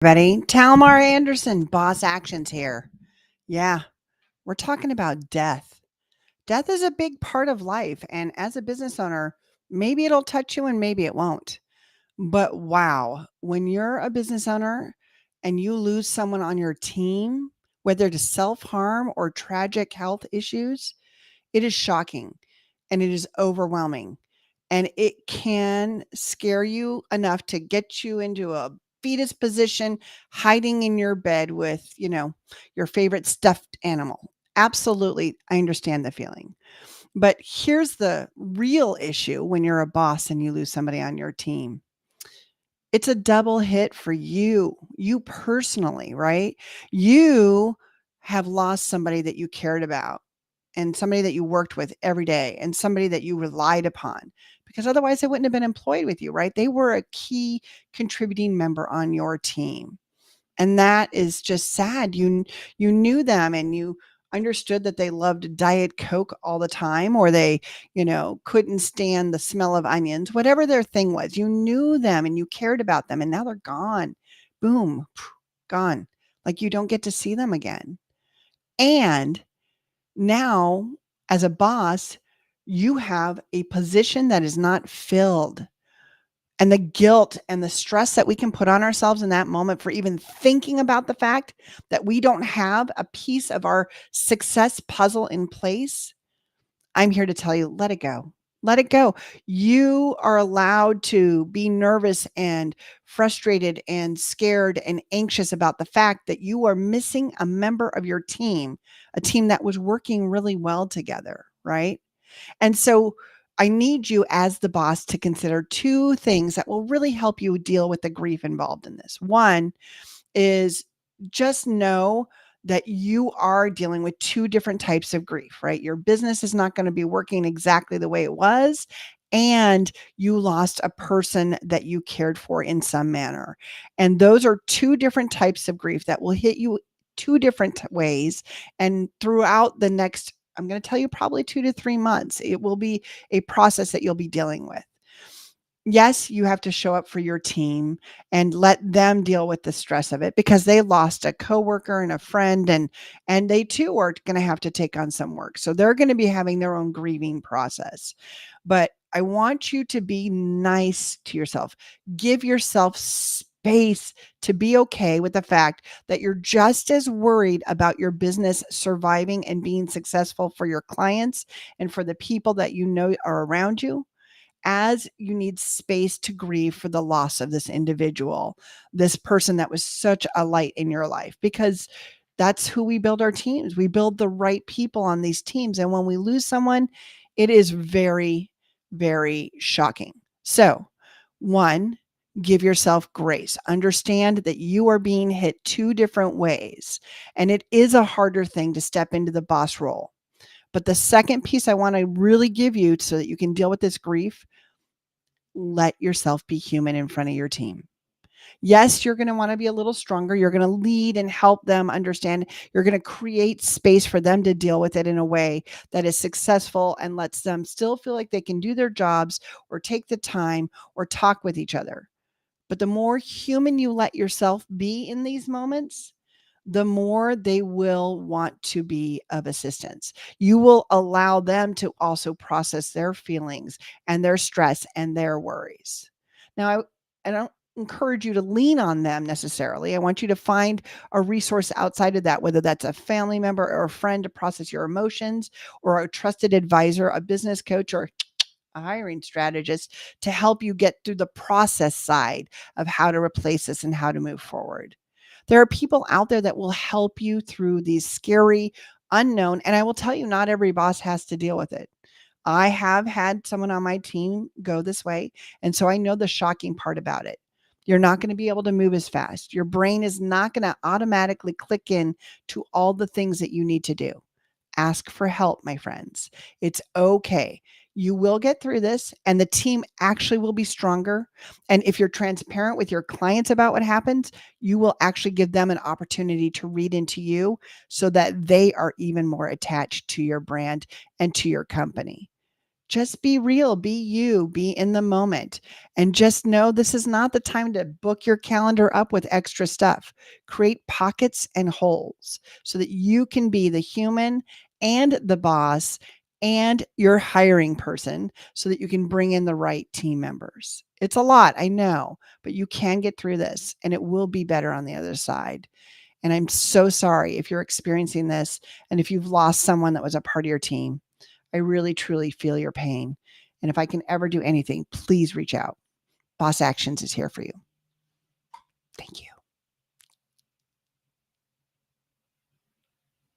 Ready? Talmar Anderson, Boss Actions here. Yeah, we're talking about death. Death is a big part of life. And as a business owner, maybe it'll touch you and maybe it won't. But wow, when you're a business owner and you lose someone on your team, whether to self harm or tragic health issues, it is shocking and it is overwhelming. And it can scare you enough to get you into a fetus position, hiding in your bed with, your favorite stuffed animal. Absolutely. I understand the feeling. But here's the real issue when you're a boss and you lose somebody on your team. It's a double hit for you personally, right? You have lost somebody that you cared about and somebody that you worked with every day and somebody that you relied upon because otherwise they wouldn't have been employed with you, right? They were a key contributing member on your team. And that is just sad. You knew them and you understood that they loved Diet Coke all the time or they, couldn't stand the smell of onions, whatever their thing was. You knew them and you cared about them and now they're gone. Boom, gone. Like you don't get to see them again. And now, as a boss, you have a position that is not filled. And the guilt and the stress that we can put on ourselves in that moment for even thinking about the fact that we don't have a piece of our success puzzle in place, I'm here to tell you, let it go. Let it go. You are allowed to be nervous and frustrated and scared and anxious about the fact that you are missing a member of your team, a team that was working really well together, right? And so I need you as the boss to consider two things that will really help you deal with the grief involved in this. One is just know that you are dealing with two different types of grief, right? Your business is not going to be working exactly the way it was. And you lost a person that you cared for in some manner. And those are two different types of grief that will hit you two different ways. And throughout the next, I'm going to tell you probably 2 to 3 months, it will be a process that you'll be dealing with. Yes, you have to show up for your team and let them deal with the stress of it because they lost a coworker and a friend and they too are going to have to take on some work. So they're going to be having their own grieving process. But I want you to be nice to yourself. Give yourself space to be okay with the fact that you're just as worried about your business surviving and being successful for your clients and for the people that you know are around you as you need space to grieve for the loss of this individual, this person that was such a light in your life, because that's who we build our teams. We build the right people on these teams. And when we lose someone, it is very, very shocking. So, one, give yourself grace. Understand that you are being hit two different ways. And it is a harder thing to step into the boss role. But the second piece I want to really give you so that you can deal with this grief, let yourself be human in front of your team. Yes, you're going to want to be a little stronger. You're going to lead and help them understand. You're going to create space for them to deal with it in a way that is successful and lets them still feel like they can do their jobs or take the time or talk with each other. But the more human you let yourself be in these moments, the more they will want to be of assistance. You will allow them to also process their feelings and their stress and their worries. Now, I don't encourage you to lean on them necessarily. I want you to find a resource outside of that, whether that's a family member or a friend to process your emotions, or a trusted advisor, a business coach, or a hiring strategist to help you get through the process side of how to replace this and how to move forward. There are people out there that will help you through these scary, unknown, and I will tell you, not every boss has to deal with it. I have had someone on my team go this way, and so I know the shocking part about it. You're not going to be able to move as fast. Your brain is not going to automatically click in to all the things that you need to do. Ask for help, my friends. It's okay. You will get through this, and the team actually will be stronger. And if you're transparent with your clients about what happens, you will actually give them an opportunity to read into you so that they are even more attached to your brand and to your company. Just be real, be you, be in the moment, and just know this is not the time to book your calendar up with extra stuff. Create pockets and holes so that you can be the human and the boss and your hiring person so that you can bring in the right team members. It's a lot, I know, but you can get through this and it will be better on the other side. And I'm so sorry if you're experiencing this and if you've lost someone that was a part of your team. I really, truly feel your pain. And if I can ever do anything, please reach out. Boss Actions is here for you. Thank you.